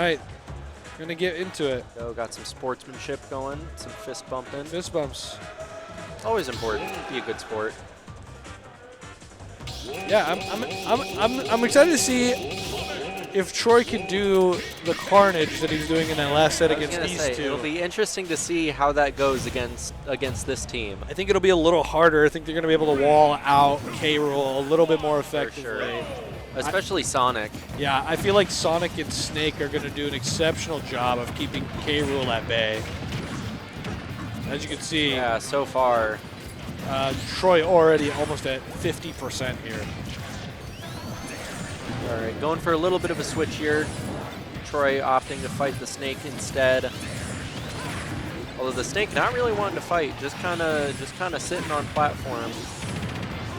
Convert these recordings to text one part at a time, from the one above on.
right. Gonna get into it. So got some sportsmanship going, some fist bumping. Fist bumps. Always important. Be a good sport. Yeah, I'm excited to see if Troy can do the carnage that he's doing in that last set against these two. It'll be interesting to see how that goes against this team. I think it'll be a little harder. I think they're going to be able to wall out K-Rool a little bit more effectively. For sure. Especially Sonic. Yeah, I feel like Sonic and Snake are going to do an exceptional job of keeping K-Rool at bay. As you can see, yeah, so far, Troy already almost at 50% here. All right, going for a little bit of a switch here. Troy opting to fight the Snake instead. Although the Snake not really wanting to fight, just kind of sitting on platform.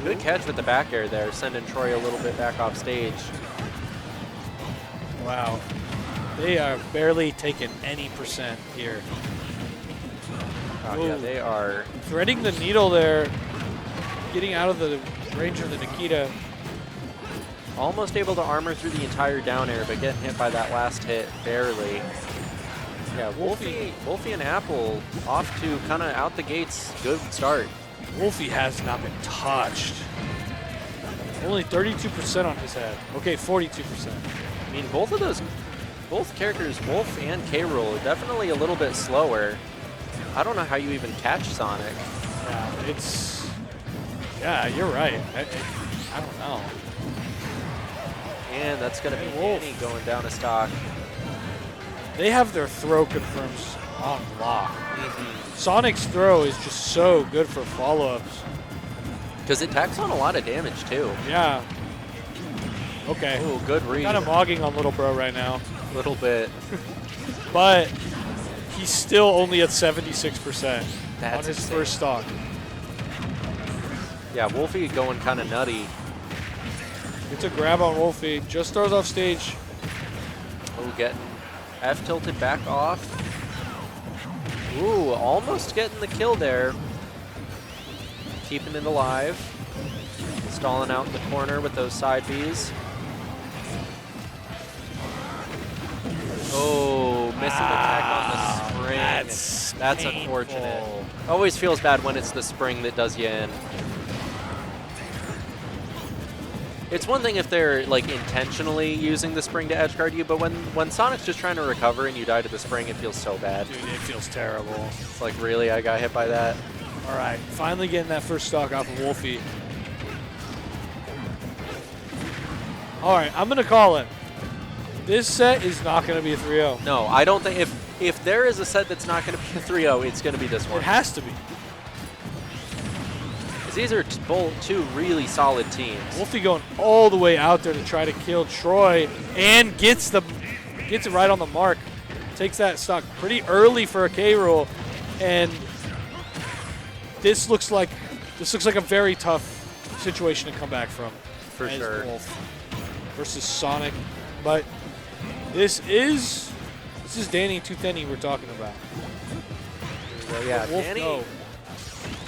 Good catch with the back air there, sending Troy a little bit back off stage. Wow, they are barely taking any percent here. Oh, yeah, they are threading the needle there, getting out of the range of the Nikita. Almost able to armor through the entire down air, but getting hit by that last hit barely. Yeah, Woulphy and Apple off to kind of out the gates. Good start. Woulphy has not been touched. Only 32% on his head. Okay, 42%. I mean, both characters, Wolf and K-Rool, are definitely a little bit slower. I don't know how you even catch Sonic. Yeah, you're right. I don't know. And that's going to be Dany going down a stock. They have their throw confirms on lock. Sonic's throw is just so good for follow-ups. Because it tacks on a lot of damage, too. Yeah. Okay. Ooh, good read. Kind of mogging on Little Bro right now. A little bit. But he's still only at 76% on his insane. first stock. Yeah, Woulphy going kind of nutty. It's a grab on Woulphy. Just throws off stage. Oh, getting F tilted back off. Ooh, almost getting the kill there. Keeping it alive. Stalling out in the corner with those side Bs. Oh, missing the tag on the spring. That's unfortunate. Always feels bad when it's the spring that does you in. It's one thing if they're like intentionally using the spring to edgeguard you, but when Sonic's just trying to recover and you die to the spring, it feels so bad. Dude, it feels terrible. It's like, really? I got hit by that? All right, finally getting that first stock off of Woulphy. All right, I'm going to call it. This set is not going to be a 3-0. No, I don't think if there is a set that's not going to be a 3-0, it's going to be this one. It has to be. These are two really solid teams. Woulphy going all the way out there to try to kill Troy and gets it right on the mark. Takes that stock pretty early for a K-Rool, and this looks like a very tough situation to come back from. For sure. Wolf versus Sonic, but this is Dany 210 we're talking about. Well, yeah, Wolf, Dany. no.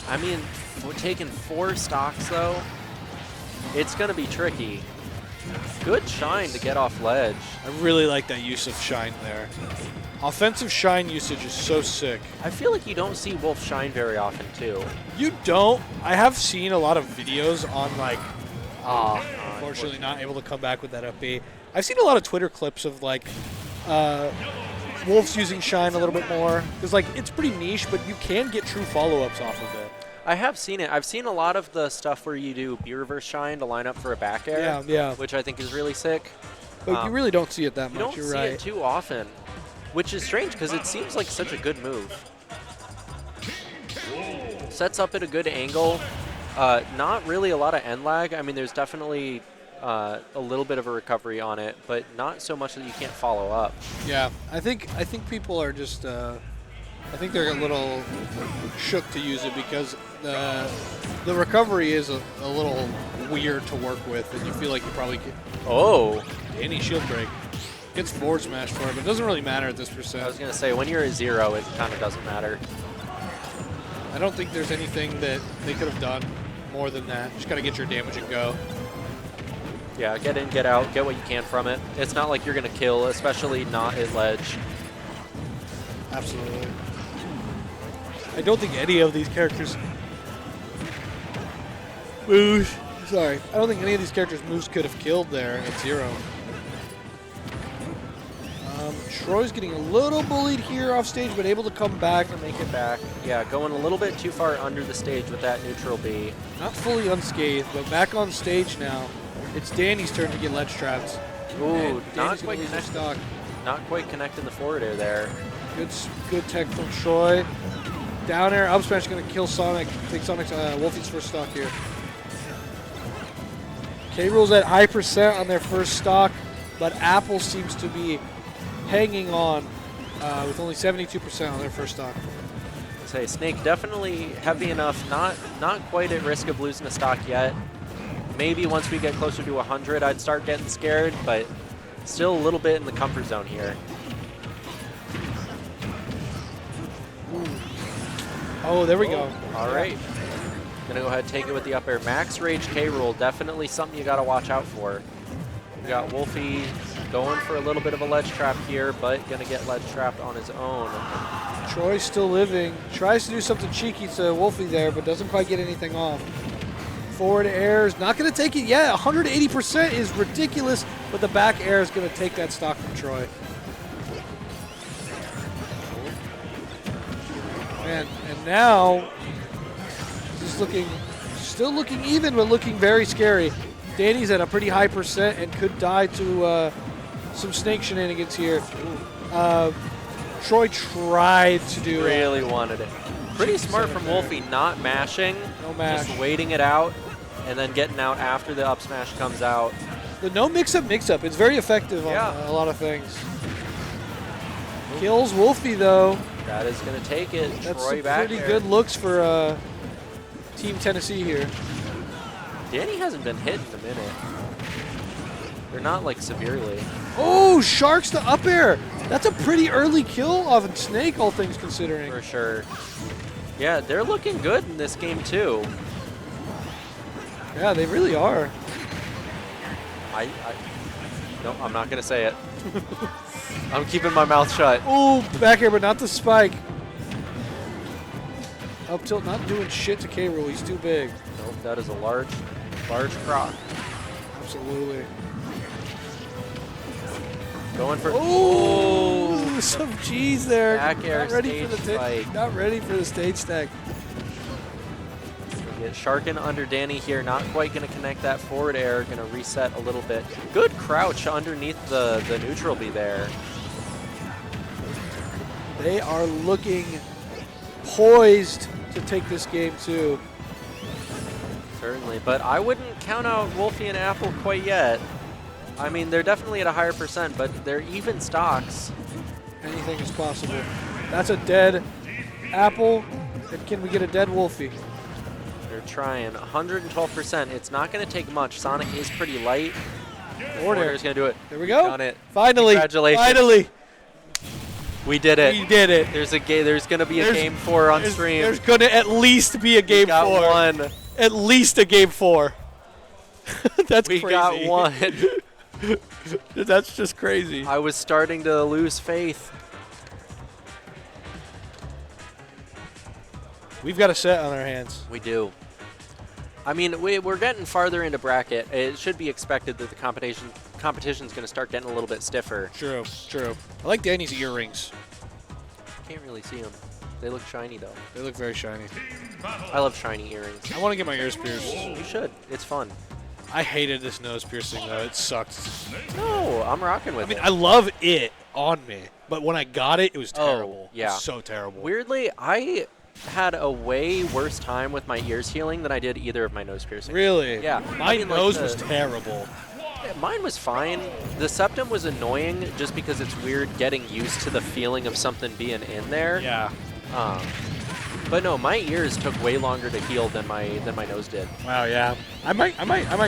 I mean, we're taking 4 stocks though. It's going to be tricky. Good shine to get off ledge. I really like that use of shine there. Offensive shine usage is so sick. I feel like you don't see Wolf shine very often too. You don't. I have seen a lot of videos on like, unfortunately not able to come back with that up B. I've seen a lot of Twitter clips of like Wolves using shine a little bit more because like it's pretty niche, but you can get true follow-ups off of it. I have seen it. I've seen a lot of the stuff where you do B reverse shine to line up for a back air, yeah, which I think is really sick. But you really don't see it that much. You're right. You don't see it too often, which is strange because it seems like such a good move. Sets up at a good angle. Not really a lot of end lag. I mean, there's definitely a little bit of a recovery on it, but not so much that you can't follow up. Yeah, I think people are just. I think they're a little shook to use it because the recovery is a little weird to work with, and you feel like you probably get. Oh, Dany shield break gets forward smash for it, but it doesn't really matter at this percent. I was gonna say when you're at 0, it kind of doesn't matter. I don't think there's anything that they could have done more than that. Just gotta get your damage and go. Yeah, get in, get out, get what you can from it. It's not like you're going to kill, especially not at ledge. Absolutely. I don't think any of these characters moves. Sorry, I don't think any of these characters' moves could have killed there at 0. Troy's getting a little bullied here off stage, but able to come back and make it back. Yeah, going a little bit too far under the stage with that neutral B. Not fully unscathed, but back on stage now. It's Dany's turn to get ledge trapped. Ooh, not quite connected. Stock. Not quite connecting the forward air there. Good tech from Troy. Down air, up smash going to kill Sonic. Take Sonic's Woulphy's first stock here. K-Rool's at high percent on their first stock, but Apple seems to be hanging on with only 72% on their first stock. Say Snake definitely heavy enough, not quite at risk of losing a stock yet. Maybe once we get closer to 100, I'd start getting scared, but still a little bit in the comfort zone here. Ooh. Oh, there we go. All right. Gonna go ahead and take it with the up air. Max Rage K-Rool, definitely something you gotta watch out for. We got Woulphy going for a little bit of a ledge trap here, but gonna get ledge trapped on his own. Troy's still living. Tries to do something cheeky to Woulphy there, but doesn't quite get anything off. Forward air is not gonna take it yet. 180% is ridiculous, but the back air is gonna take that stock from Troy. And now, just still looking even, but looking very scary. Dany's at a pretty high percent and could die to some Snake shenanigans here. Troy tried to do really wanted it. Pretty smart from Woulphy, not mashing, no mash. Just waiting it out and then getting out after the up smash comes out. The no mix-up. It's very effective on a lot of things. Kills Woulphy though. That is going to take it. That's Troy some back pretty there. good looks for Team Tennessee here. Dany hasn't been hit in a minute. They're not like severely. Oh, Sharks to up air. That's a pretty early kill off of Snake, all things considering. For sure. Yeah, they're looking good in this game too. Yeah, they really are. No, I'm not going to say it. I'm keeping my mouth shut. Oh, back air, but not the spike. Up tilt, not doing shit to K-Rool. He's too big. Nope, that is a large croc. Absolutely. Going for. Oh, some cheese there. Back air not ready stage for the spike. Not ready for the stage stack. Get Sharkin under Dany here. Not quite going to connect that forward air. Going to reset a little bit. Good crouch underneath the neutral B there. They are looking poised to take this game too. Certainly, but I wouldn't count out Woulphy and Apple quite yet. I mean, they're definitely at a higher percent, but they're even stocks. Anything is possible. That's a dead Apple. And can we get a dead Woulphy? They're trying 112%. It's not going to take much. Sonic is pretty light. Forward air is going to do it. There we go. Done it. Finally. Congratulations. Finally. We did it. We did it. There's going to be a game 4 on stream. There's going to at least be a game 4. We got one. At least a game 4. That's crazy. We got one. That's just crazy. I was starting to lose faith. We've got a set on our hands. We do. I mean, we're getting farther into bracket. It should be expected that the competition's going to start getting a little bit stiffer. True. I like Dany's earrings. Can't really see them. They look shiny, though. They look very shiny. I love shiny earrings. I want to get my ears pierced. You should. It's fun. I hated this nose piercing, though. It sucked. No, I'm rocking with it. I mean, I love it on me, but when I got it, it was terrible. Yeah. It was so terrible. Weirdly, I had a way worse time with my ears healing than I did either of my nose piercings. Really? Yeah. My nose was terrible. Mine was fine. The septum was annoying just because it's weird getting used to the feeling of something being in there. Yeah. But no, my ears took way longer to heal than my nose did. Wow, yeah. I might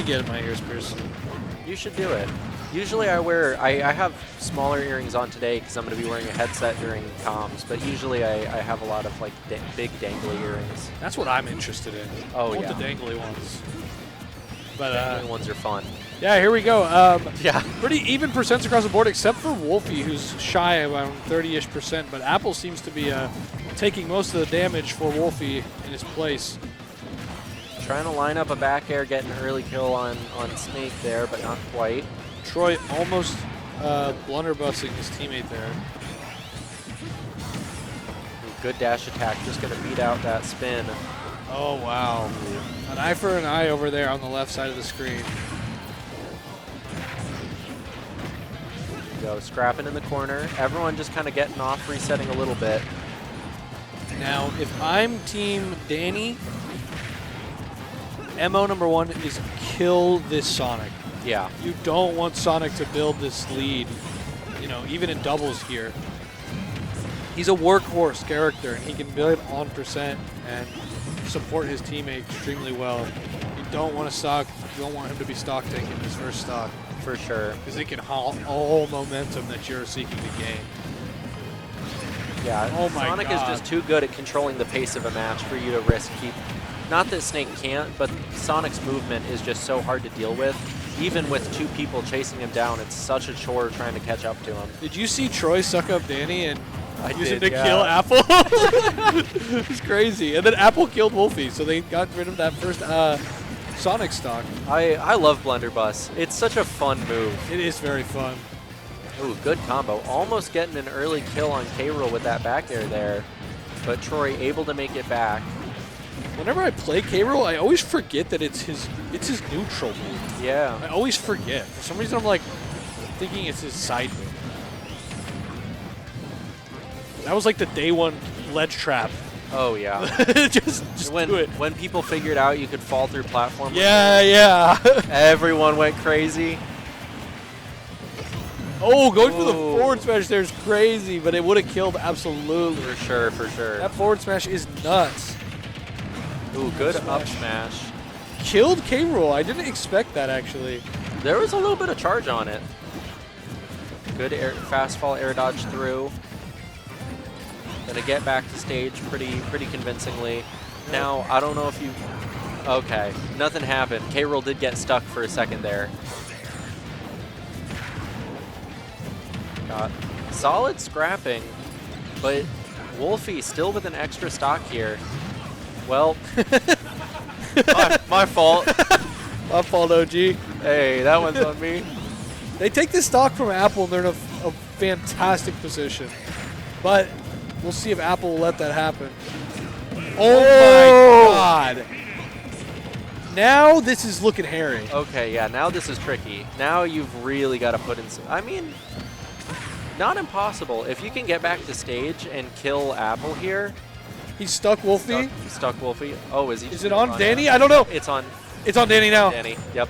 get my ears pierced. You should do it. Usually I have smaller earrings on today because I'm going to be wearing a headset during comms, but usually I have a lot of like big dangly earrings. That's what I'm interested in. Oh, I want yeah. the dangly ones. But dangly ones are fun. Yeah, here we go. Yeah. Pretty even percents across the board, except for Woulphy, who's shy around 30-ish%. But Apple seems to be taking most of the damage for Woulphy in his place. Trying to line up a back air, get an early kill on Snake there, but not quite. Troy almost blunderbussing his teammate there. Good dash attack, just going to beat out that spin. Oh, wow. An eye for an eye over there on the left side of the screen. Go scrapping in the corner. Everyone just kind of getting off, resetting a little bit. Now, if I'm Team Dany, MO number 1 is kill this Sonic. Yeah. You don't want Sonic to build this lead, you know, even in doubles here. He's a workhorse character, and he can build on percent and support his teammate extremely well. You don't want to stock. You don't want him to be stock taking his first stock. For sure. Because it can halt all momentum that you're seeking to gain. Yeah, oh my Sonic God. is just too good at controlling the pace of a match for you to risk keep. Not that Snake can't, but Sonic's movement is just so hard to deal with. Even with 2 people chasing him down, it's such a chore trying to catch up to him. Did you see Troy suck up Dany and use did, him to yeah. kill Apple? It's crazy. And then Apple killed Woulphy, so they got rid of that first Sonic stock. I love Blunderbuss. It's such a fun move. It is very fun. Ooh, good combo. Almost getting an early kill on K-Rool with that back air there, but Troy able to make it back. Whenever I play K-Rool, I always forget that it's his neutral move. Yeah. I always forget. For some reason, I'm like thinking it's his side move. That was like the day 1 ledge trap. Oh yeah. just when do it. when people figured out you could fall through platform. Yeah. Everyone went crazy. Oh, going for the forward smash there is crazy, but it would have killed absolutely. For sure, for sure. That forward smash is nuts. Ooh, good up smash. Killed K-Rool. I didn't expect that, actually. There was a little bit of charge on it. Good air, fast fall air dodge through. Gonna get back to stage pretty convincingly. Now, I don't know if you... Okay, nothing happened. K-Rool did get stuck for a second there. Got solid scrapping, but Woulphy still with an extra stock here. Well, my fault. My fault, OG. Hey, that one's on me. They take this stock from Apple, and they're in a fantastic position. But we'll see if Apple will let that happen. Oh, my God. Now this is looking hairy. Okay, yeah, now this is tricky. Now you've really got to put in some... I mean, not impossible. If you can get back to stage and kill Apple here... He's stuck Woulphy. Stuck Woulphy. Oh, is he? Is it on Dany? I don't know. It's on. It's on Dany now. Dany. Yep.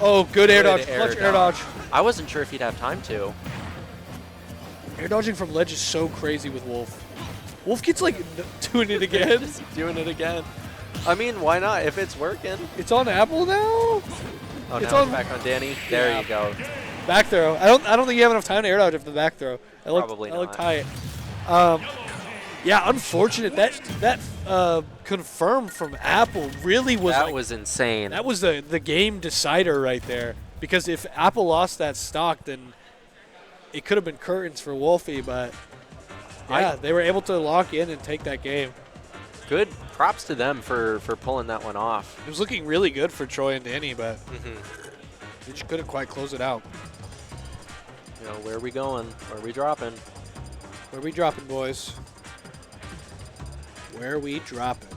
Oh, good air dodge. Clutch air dodge. I wasn't sure if he'd have time to. Air dodging from ledge is so crazy with Wolf. Wolf gets like doing it again. Just doing it again. I mean, why not? If it's working. It's on Apple now. Oh, it's now it's back on Dany. There you go. Back throw. I don't think you have enough time to air dodge after the back throw. Probably not. That looked tight. Yeah, unfortunate. That confirmed from Apple really was. That was insane. That was the game decider right there. Because if Apple lost that stock, then it could have been curtains for Woulphy. But yeah, they were able to lock in and take that game. Good props to them for pulling that one off. It was looking really good for Troy and Dany, but they just couldn't quite close it out. You know, where are we going? Where are we dropping? Where are we dropping, boys? Where are we dropping?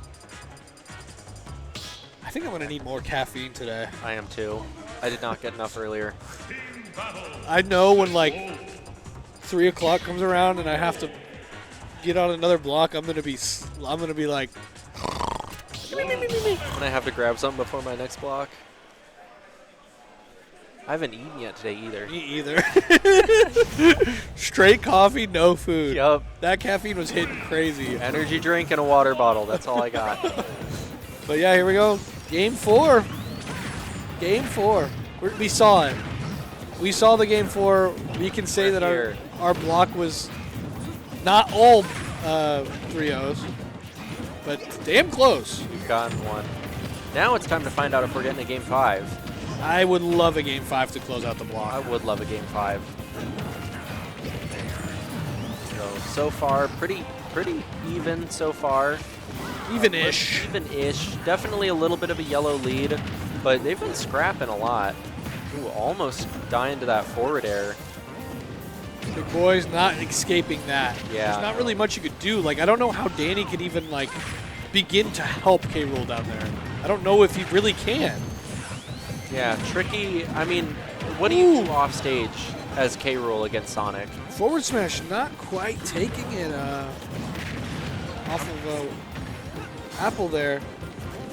I think I'm going to need more caffeine today. I am too. I did not get enough earlier. I know when like 3 o'clock comes around and I have to get on another block, I'm going to be like. And I have to grab something before my next block. I haven't eaten yet today either. Me either. Straight coffee, no food. Yup. That caffeine was hitting crazy. Energy drink and a water bottle. That's all I got. But yeah, here we go. Game 4. Game 4. We saw it. We saw the game 4. We can say that our block was not all 3-0s, but damn close. We've gotten one. Now it's time to find out if we're getting a game 5. I would love a game 5 to close out the block. I would love a game 5. So far, pretty even so far. Even-ish. Even-ish. Definitely a little bit of a yellow lead, but they've been scrapping a lot. Ooh, almost dying to that forward air. Big boy's not escaping that. Yeah. There's not really much you could do. Like, I don't know how Dany could even, like, begin to help K-Rool down there. I don't know if he really can. Yeah, tricky. I mean, what do you do off stage as K-Rool against Sonic? Forward smash not quite taking it off of Apple there.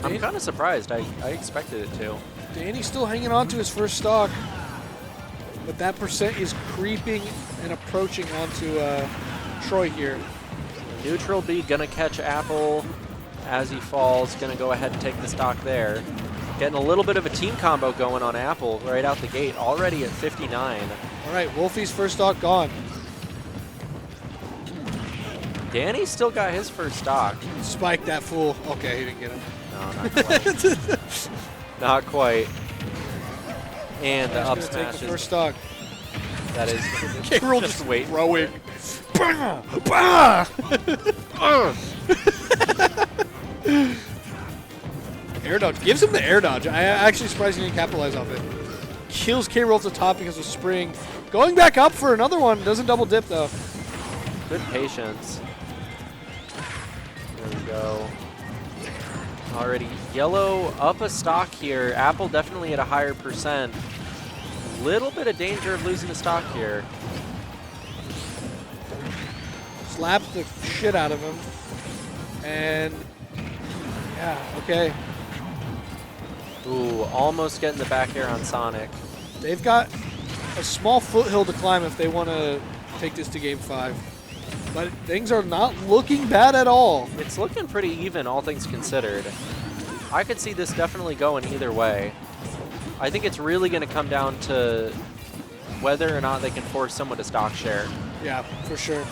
I'm kind of surprised. I expected it to. Dany's still hanging on to his first stock, but that percent is creeping and approaching onto Troy here. Neutral B gonna catch Apple as he falls. Gonna go ahead and take the stock there. Getting a little bit of a team combo going on Apple right out the gate, already at 59. All right, Woulphy's first stock gone. Dany still got his first stock. Spike that fool. Okay, he didn't get him. No, not quite. Not quite. And the up smash take the first stock. That is K-Rool just wait. Throwing. Bah! Bah! Air dodge. Gives him the air dodge. I actually surprised he didn't capitalize off it. Kills K-Rool to the top because of spring. Going back up for another one. Doesn't double dip though. Good patience. There we go. Already yellow up a stock here. Apple definitely at a higher percent. Little bit of danger of losing the stock here. Slapped the shit out of him. And yeah, okay. Ooh, almost getting the back air on Sonic. They've got a small foothill to climb if they want to take this to game 5. But things are not looking bad at all. It's looking pretty even, all things considered. I could see this definitely going either way. I think it's really going to come down to whether or not they can force someone to stock share. Yeah, for sure.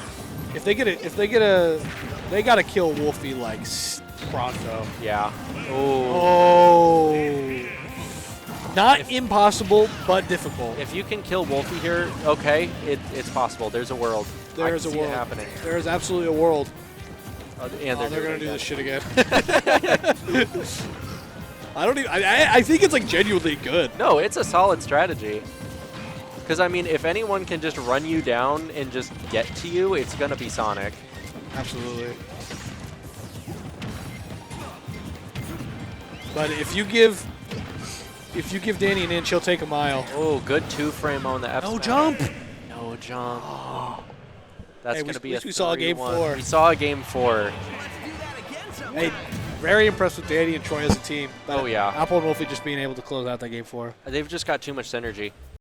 If they gotta kill Woulphy like pronto. Yeah. Oh. Not impossible, but difficult. If you can kill Woulphy here, okay, it's possible. There's a world. There is a world. It happening. There is absolutely a world. And they're gonna do this shit again. I think it's like genuinely good. No, it's a solid strategy. Because, I mean, if anyone can just run you down and just get to you, it's going to be Sonic. Absolutely. But if you give Dany an inch, he'll take a mile. Oh, good 2-frame on the F. No jump. No jump. Oh. That's going to be a 3-1. We saw a game 4. We saw a game 4. Hey, very impressed with Dany and Troy as a team. Oh, yeah. Apple and Woulphy just being able to close out that game 4. They've just got too much synergy.